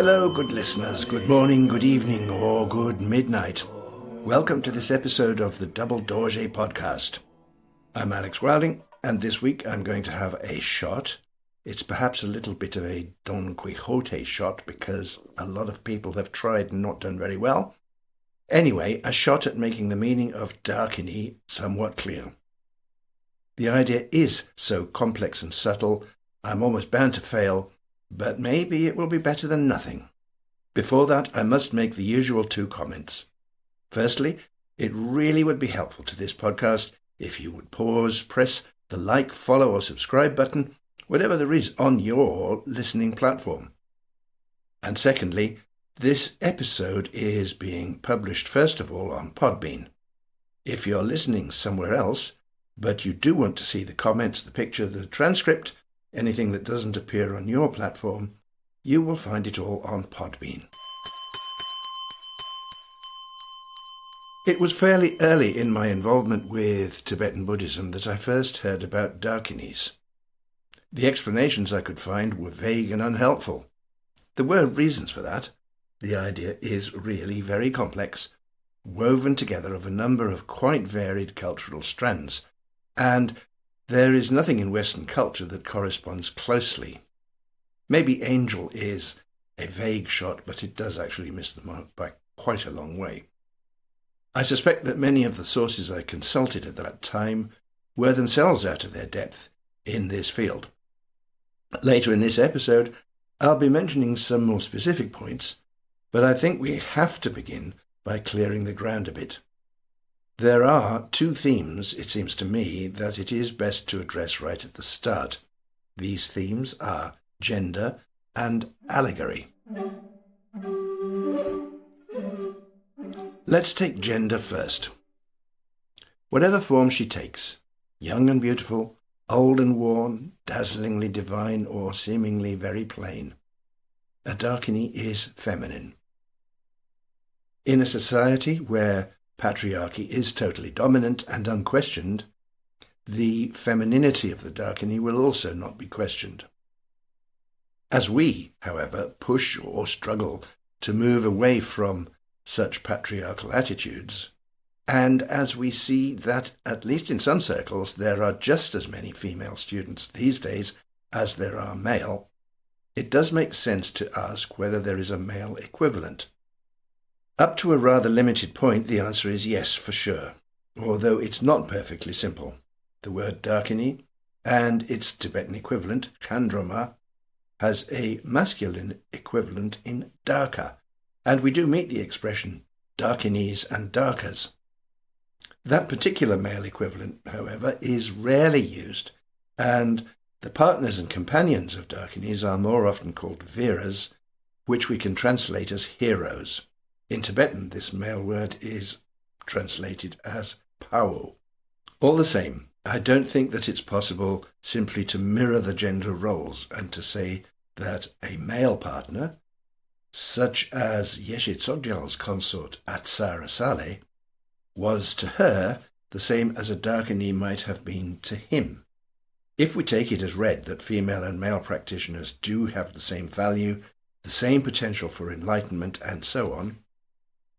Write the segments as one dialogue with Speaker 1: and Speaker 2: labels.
Speaker 1: Hello, good listeners. Good morning, good evening, or good midnight. Welcome to this episode of the Double Dorje podcast. I'm Alex Wilding, and this week I'm going to have a shot. It's perhaps a little bit of a Don Quixote shot because a lot of people have tried and not done very well. Anyway, a shot at making the meaning of Dakini somewhat clear. The idea is so complex and subtle, I'm almost bound to fail, but maybe it will be better than nothing. Before that, I must make the usual two comments. Firstly, it really would be helpful to this podcast if you would pause, press the like, follow or subscribe button, whatever there is on your listening platform. And secondly, this episode is being published first of all on Podbean. If you're listening somewhere else, but you do want to see the comments, the picture, the transcript, anything that doesn't appear on your platform, you will find it all on Podbean. It was fairly early in my involvement with Tibetan Buddhism that I first heard about Dakinis. The explanations I could find were vague and unhelpful. There were reasons for that. The idea is really very complex, woven together of a number of quite varied cultural strands, and there is nothing in Western culture that corresponds closely. Maybe angel is a vague shot, but it does actually miss the mark by quite a long way. I suspect that many of the sources I consulted at that time were themselves out of their depth in this field. Later in this episode, I'll be mentioning some more specific points, but I think we have to begin by clearing the ground a bit. There are two themes, it seems to me, that it is best to address right at the start. These themes are gender and allegory. Let's take gender first. Whatever form she takes, young and beautiful, old and worn, dazzlingly divine, or seemingly very plain, a Dakini is feminine. In a society where patriarchy is totally dominant and unquestioned, the femininity of the Dakini will also not be questioned. As we, however, push or struggle to move away from such patriarchal attitudes, and as we see that, at least in some circles, there are just as many female students these days as there are male, it does make sense to ask whether there is a male equivalent. Up to a rather limited point, the answer is yes, for sure, although it's not perfectly simple. The word Dakini and its Tibetan equivalent, Khandroma, has a masculine equivalent in Daka, and we do meet the expression Dakinis and Dakas. That particular male equivalent, however, is rarely used, and the partners and companions of Dakinis are more often called Viras, which we can translate as heroes. In Tibetan, this male word is translated as Phawo. All the same, I don't think that it's possible simply to mirror the gender roles and to say that a male partner, such as Yeshe Tsogyal's consort Atsara Saleh, was to her the same as a Dakini might have been to him. If we take it as read that female and male practitioners do have the same value, the same potential for enlightenment, and so on,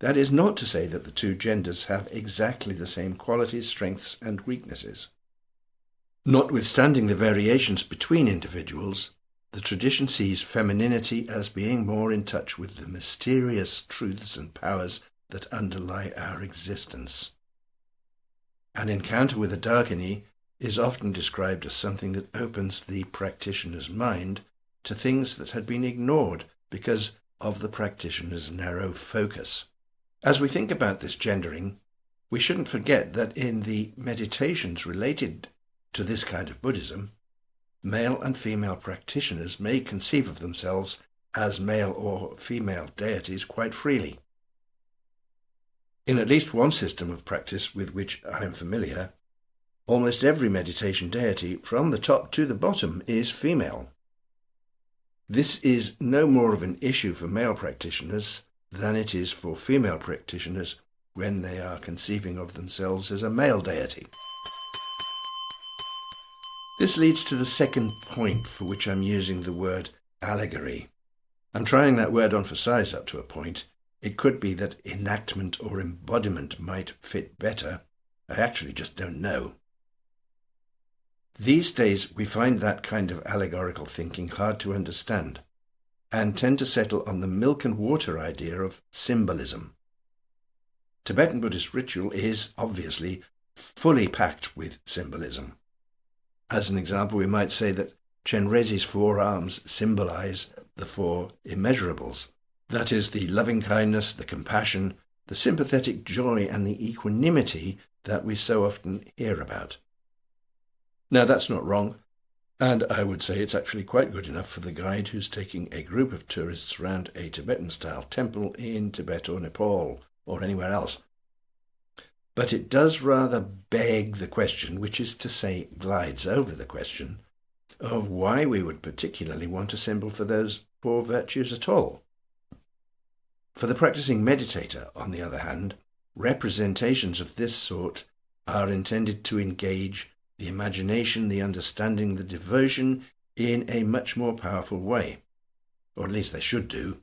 Speaker 1: that is not to say that the two genders have exactly the same qualities, strengths, and weaknesses. Notwithstanding the variations between individuals, the tradition sees femininity as being more in touch with the mysterious truths and powers that underlie our existence. An encounter with a Dakini is often described as something that opens the practitioner's mind to things that had been ignored because of the practitioner's narrow focus. As we think about this gendering, we shouldn't forget that in the meditations related to this kind of Buddhism, male and female practitioners may conceive of themselves as male or female deities quite freely. In at least one system of practice with which I am familiar, almost every meditation deity, from the top to the bottom, is female. This is no more of an issue for male practitioners than it is for female practitioners when they are conceiving of themselves as a male deity. This leads to the second point for which I'm using the word allegory. I'm trying that word on for size up to a point. It could be that enactment or embodiment might fit better. I actually just don't know. These days we find that kind of allegorical thinking hard to understand, and tend to settle on the milk and water idea of symbolism. Tibetan Buddhist ritual is, obviously, fully packed with symbolism. As an example, we might say that Chenrezi's 4 arms symbolize the 4 immeasurables. That is, the loving-kindness, the compassion, the sympathetic joy, and the equanimity that we so often hear about. Now, that's not wrong, and I would say it's actually quite good enough for the guide who's taking a group of tourists around a Tibetan-style temple in Tibet or Nepal, or anywhere else. But it does rather beg the question, which is to say glides over the question, of why we would particularly want a symbol for those 4 virtues at all. For the practicing meditator, on the other hand, representations of this sort are intended to engage the imagination, the understanding, the devotion in a much more powerful way, or at least they should do.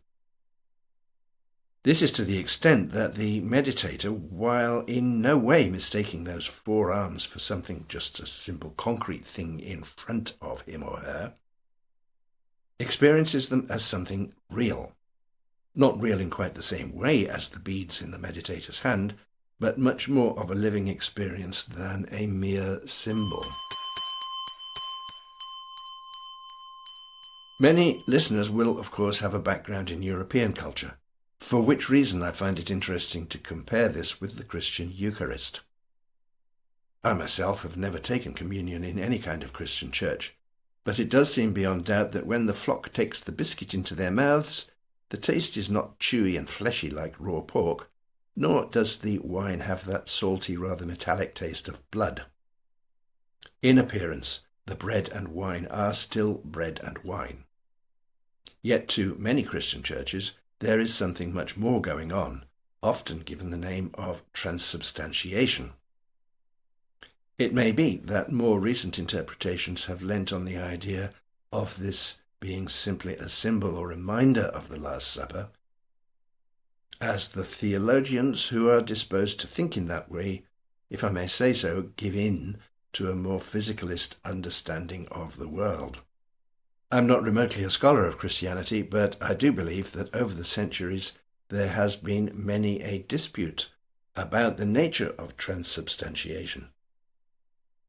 Speaker 1: This is to the extent that the meditator, while in no way mistaking those 4 arms for something just a simple concrete thing in front of him or her, experiences them as something real. Not real in quite the same way as the beads in the meditator's hand, but much more of a living experience than a mere symbol. Many listeners will, of course, have a background in European culture, for which reason I find it interesting to compare this with the Christian Eucharist. I myself have never taken communion in any kind of Christian church, but it does seem beyond doubt that when the flock takes the biscuit into their mouths, the taste is not chewy and fleshy like raw pork, nor does the wine have that salty, rather metallic taste of blood. In appearance, the bread and wine are still bread and wine. Yet to many Christian churches, there is something much more going on, often given the name of transubstantiation. It may be that more recent interpretations have lent on the idea of this being simply a symbol or reminder of the Last Supper, as the theologians who are disposed to think in that way, if I may say so, give in to a more physicalist understanding of the world. I'm not remotely a scholar of Christianity, but I do believe that over the centuries there has been many a dispute about the nature of transubstantiation.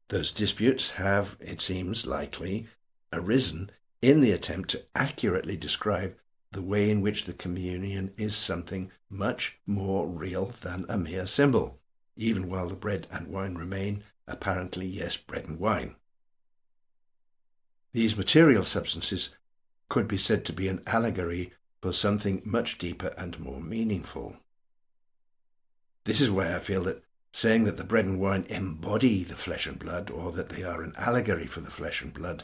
Speaker 1: Those disputes have, it seems likely, arisen in the attempt to accurately describe the way in which the communion is something much more real than a mere symbol, even while the bread and wine remain apparently, yes, bread and wine. These material substances could be said to be an allegory for something much deeper and more meaningful. This is why I feel that saying that the bread and wine embody the flesh and blood, or that they are an allegory for the flesh and blood,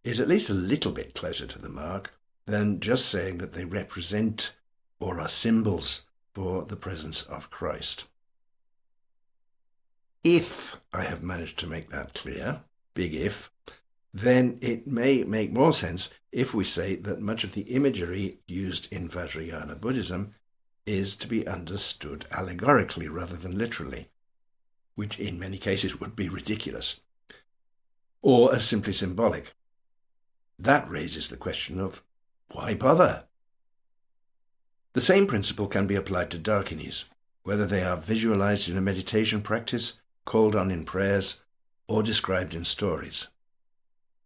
Speaker 1: is at least a little bit closer to the mark than just saying that they represent or are symbols for the presence of Christ. If I have managed to make that clear, big if, then it may make more sense if we say that much of the imagery used in Vajrayana Buddhism is to be understood allegorically rather than literally, which in many cases would be ridiculous, or as simply symbolic. That raises the question of why bother? The same principle can be applied to Dakinis, whether they are visualized in a meditation practice, called on in prayers, or described in stories.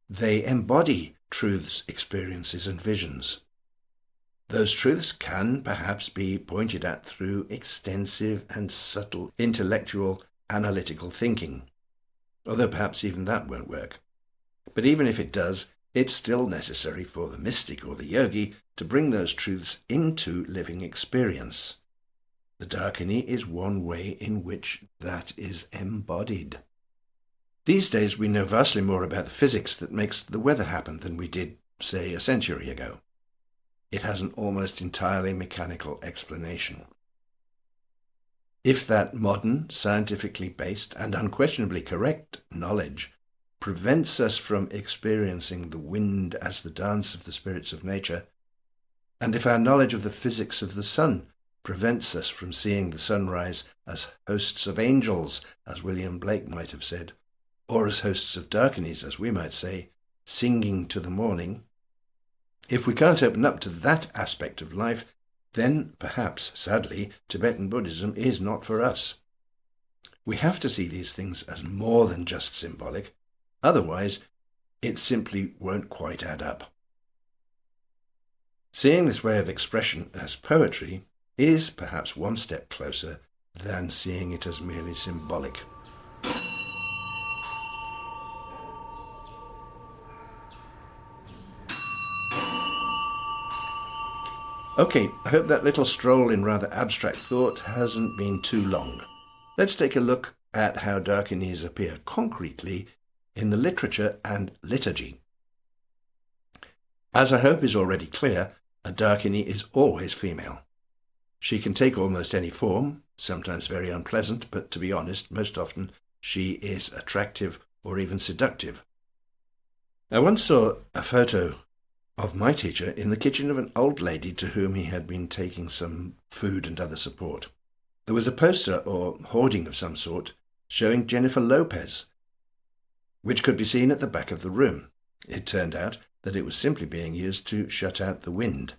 Speaker 1: They embody truths, experiences, and visions. Those truths can perhaps be pointed at through extensive and subtle intellectual, analytical thinking, although perhaps even that won't work. But even if it does, it's still necessary for the mystic or the yogi to bring those truths into living experience. The Dakini is one way in which that is embodied. These days we know vastly more about the physics that makes the weather happen than we did, say, a century ago. It has an almost entirely mechanical explanation. If that modern, scientifically based, and unquestionably correct knowledge prevents us from experiencing the wind as the dance of the spirits of nature, And if our knowledge of the physics of the sun prevents us from seeing the sunrise as hosts of angels, as William Blake might have said, or as hosts of Dakinis, as we might say, singing to the morning, if we can't open up to that aspect of life, then perhaps, sadly, Tibetan Buddhism is not for us. We have to see these things as more than just symbolic, otherwise it simply won't quite add up. Seeing this way of expression as poetry is perhaps one step closer than seeing it as merely symbolic. Okay, I hope that little stroll in rather abstract thought hasn't been too long. Let's take a look at how Dakinis appear concretely in the literature and liturgy. As I hope is already clear, a Dakini is always female. She can take almost any form, sometimes very unpleasant, but to be honest, most often she is attractive or even seductive. I once saw a photo of my teacher in the kitchen of an old lady to whom he had been taking some food and other support. There was a poster or hoarding of some sort showing Jennifer Lopez, which could be seen at the back of the room. It turned out that it was simply being used to shut out the wind.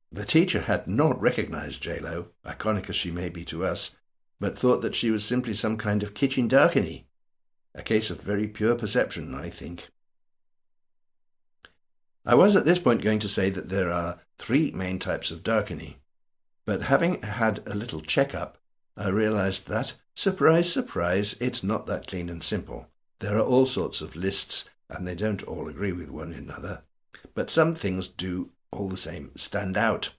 Speaker 1: The teacher had not recognized J-Lo, iconic as she may be to us, but thought that she was simply some kind of kitchen Dakini. A case of very pure perception, I think. I was at this point going to say that there are 3 main types of Dakini, but having had a little check-up, I realized that, surprise, surprise, it's not that clean and simple. There are all sorts of lists, and they don't all agree with one another, but some things do all the same stand out.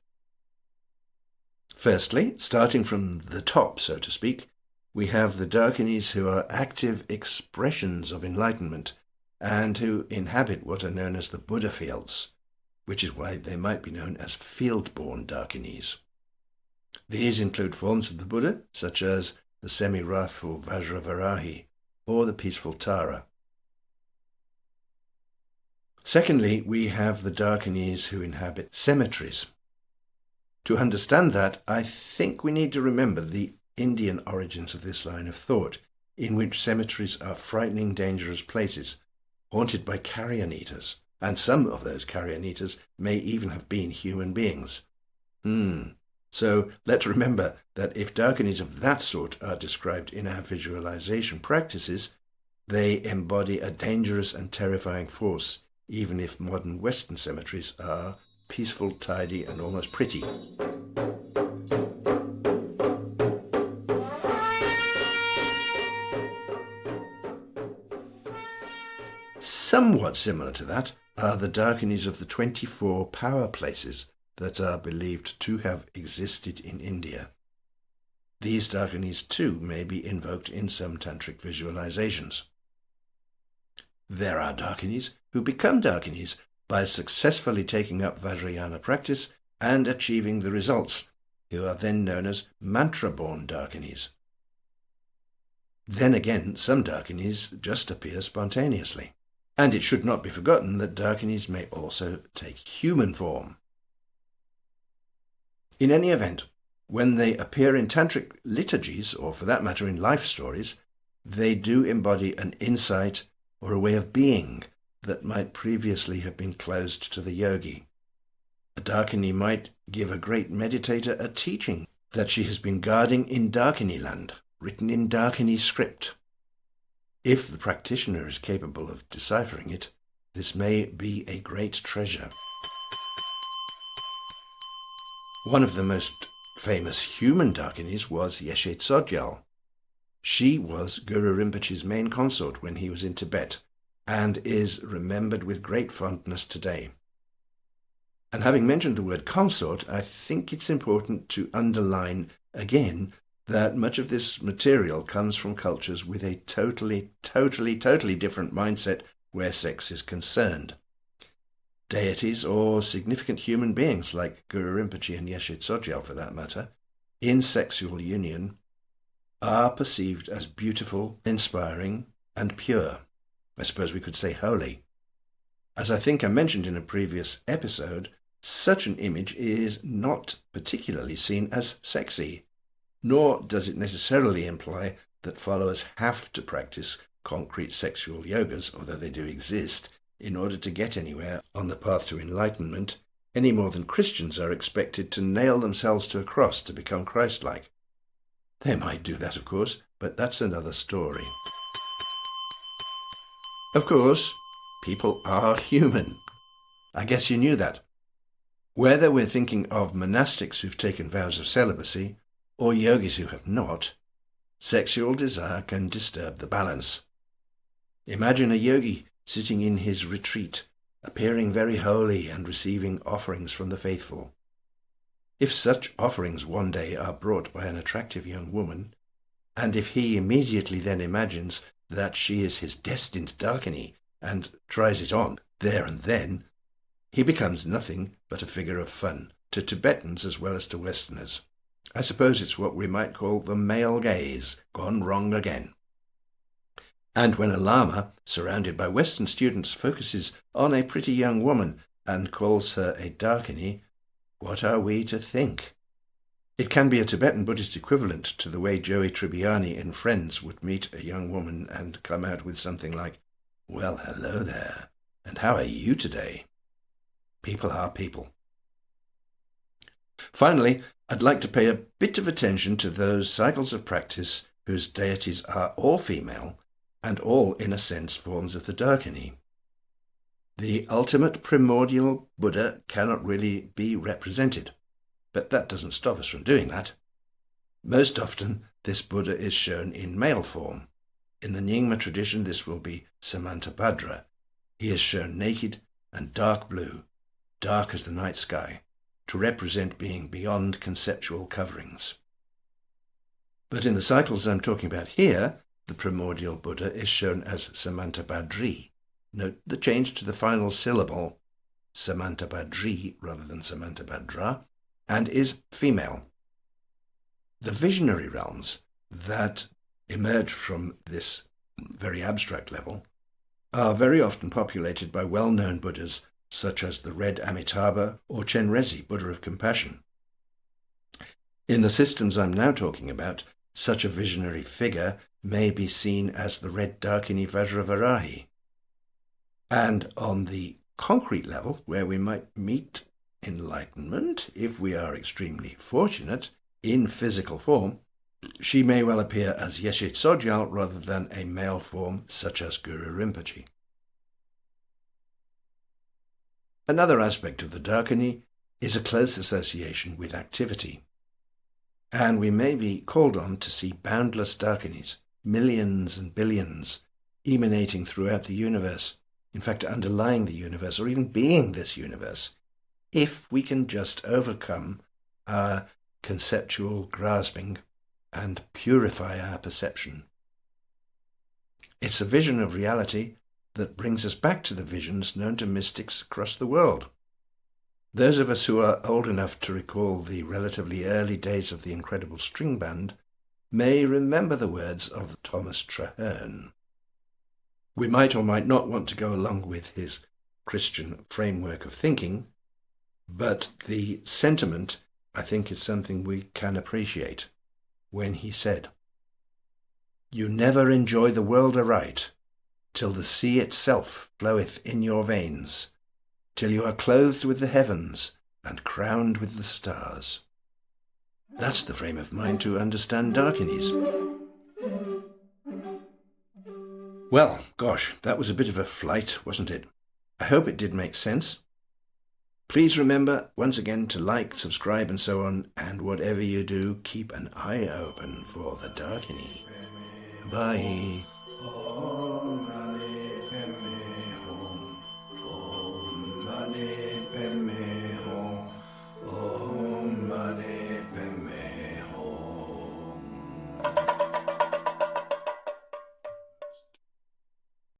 Speaker 1: Firstly, starting from the top, so to speak, we have the Dakinis who are active expressions of enlightenment and who inhabit what are known as the Buddha fields, which is why they might be known as field-born Dakinis. These include forms of the Buddha, such as the semi-wrathful Vajravarahi or the peaceful Tara. Secondly, we have the Dakinis who inhabit cemeteries. To understand that, I think we need to remember the Indian origins of this line of thought, in which cemeteries are frightening, dangerous places, haunted by carrion eaters, and some of those carrion eaters may even have been human beings. So let's remember that if Dakinis of that sort are described in our visualization practices, they embody a dangerous and terrifying force, even if modern Western cemeteries are peaceful, tidy, and almost pretty. Somewhat similar to that are the Dakinis of the 24 power places that are believed to have existed in India. These Dakinis too may be invoked in some tantric visualizations. There are Dakinis who become Dakinis by successfully taking up Vajrayana practice and achieving the results, who are then known as mantra-born Dakinis. Then again, some Dakinis just appear spontaneously. And it should not be forgotten that Dakinis may also take human form. In any event, when they appear in tantric liturgies, or for that matter in life stories, they do embody an insight or a way of being that might previously have been closed to the yogi. A Dakini might give a great meditator a teaching that she has been guarding in Dakini land, written in Dakini script. If the practitioner is capable of deciphering it, this may be a great treasure. One of the most famous human Dakinis was Yeshe Tsogyal. She was Guru Rinpoche's main consort when he was in Tibet, and is remembered with great fondness today. And having mentioned the word consort, I think it's important to underline again that much of this material comes from cultures with a totally different mindset where sex is concerned. Deities or significant human beings like Guru Rinpoche and Yeshe Tsogyal for that matter, in sexual union, are perceived as beautiful, inspiring, and pure. I suppose we could say holy. As I think I mentioned in a previous episode, Such an image is not particularly seen as sexy, nor does it necessarily imply that followers have to practice concrete sexual yogas, although they do exist, in order to get anywhere on the path to enlightenment, any more than Christians are expected to nail themselves to a cross to become Christ-like. They might do that, of course, but that's another story. Of course, people are human. I guess you knew that. Whether we're thinking of monastics who've taken vows of celibacy, or yogis who have not, sexual desire can disturb the balance. Imagine a yogi sitting in his retreat, appearing very holy and receiving offerings from the faithful. If such offerings one day are brought by an attractive young woman, and if he immediately then imagines that she is his destined Dakini and tries it on there and then, he becomes nothing but a figure of fun to Tibetans as well as to Westerners. I suppose it's what we might call the male gaze gone wrong again. And when a lama, surrounded by Western students, focuses on a pretty young woman and calls her a Dakini, what are we to think? It can be a Tibetan Buddhist equivalent to the way Joey Tribbiani in Friends would meet a young woman and come out with something like, "Well, hello there, and how are you today?" People are people. Finally, I'd like to pay a bit of attention to those cycles of practice whose deities are all female and all, in a sense, forms of the Dakini. The ultimate primordial Buddha cannot really be represented, but that doesn't stop us from doing that. Most often, this Buddha is shown in male form. In the Nyingma tradition, this will be Samantabhadra. He is shown naked and dark blue, dark as the night sky, to represent being beyond conceptual coverings. But in the cycles I'm talking about here, the primordial Buddha is shown as Samantabhadri. Note the change to the final syllable, Samantabhadri rather than Samantabhadra, and is female. The visionary realms that emerge from this very abstract level are very often populated by well-known Buddhas such as the Red Amitabha or Chenrezi, Buddha of Compassion. In the systems I'm now talking about, such a visionary figure may be seen as the Red Dakini Vajravarahi. And on the concrete level, where we might meet enlightenment, if we are extremely fortunate, in physical form, she may well appear as Yeshe Tsogyal rather than a male form such as Guru Rinpoche. Another aspect of the Dakini is a close association with activity. And we may be called on to see boundless Dakinis, millions and billions, emanating throughout the universe, in fact underlying the universe, or even being this universe, if we can just overcome our conceptual grasping and purify our perception. It's a vision of reality that brings us back to the visions known to mystics across the world. Those of us who are old enough to recall the relatively early days of the incredible string band may remember the words of Thomas Traherne. We might or might not want to go along with his Christian framework of thinking, but the sentiment, I think, is something we can appreciate when he said, "You never enjoy the world aright, till the sea itself floweth in your veins, till you are clothed with the heavens and crowned with the stars." That's the frame of mind to understand Dakinis. Well, gosh, that was a bit of a flight, wasn't it? I hope it did make sense. Please remember, once again, to like, subscribe, and so on, and whatever you do, keep an eye open for the Dakini. Bye. Om Mani Padme Hum. Om Mani Padme